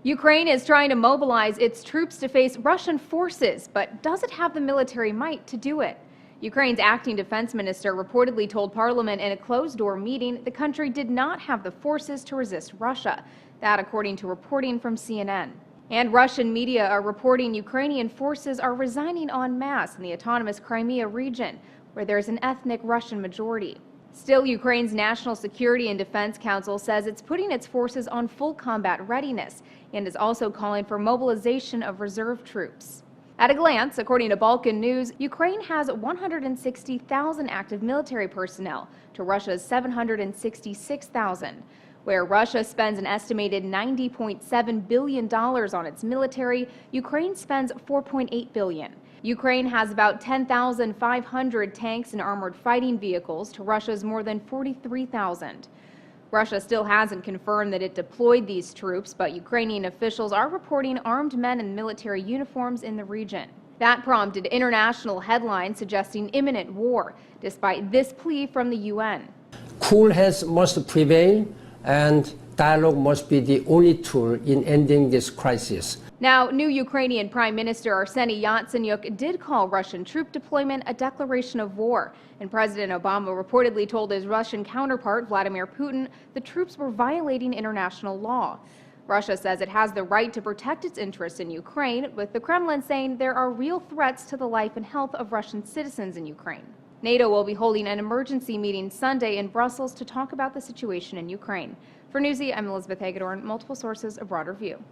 Ukraine is trying to mobilize its troops to face Russian forces, but does it have the military might to do it? Ukraine's acting defense minister reportedly told parliament in a closed-door meeting the country did not have the forces to resist Russia. That according to reporting from CNN. And Russian media are reporting Ukrainian forces are resigning en masse in the autonomous Crimea region, where there's an ethnic Russian majority. Still, Ukraine's National Security and Defense Council says it's putting its forces on full combat readiness and is also calling for mobilization of reserve troops. At a glance, according to Balkan News, Ukraine has 160,000 active military personnel to Russia's 766,000. Where Russia spends an estimated $90.7 billion on its military, Ukraine spends $4.8 billion. Ukraine has about 10,500 tanks and armored fighting vehicles to Russia's more than 43,000. Russia still hasn't confirmed that it deployed these troops, but Ukrainian officials are reporting armed men in military uniforms in the region. That prompted international headlines suggesting imminent war, despite this plea from the UN. Cool heads must prevail, and dialogue must be the only tool in ending this crisis. Now, new Ukrainian Prime Minister Arseniy Yatsenyuk did call Russian troop deployment a declaration of war, and President Obama reportedly told his Russian counterpart Vladimir Putin the troops were violating international law. Russia says it has the right to protect its interests in Ukraine, with the Kremlin saying there are real threats to the life and health of Russian citizens in Ukraine. NATO will be holding an emergency meeting Sunday in Brussels to talk about the situation in Ukraine. For Newsy, I'm Elizabeth Hagedorn, multiple sources, a broader view.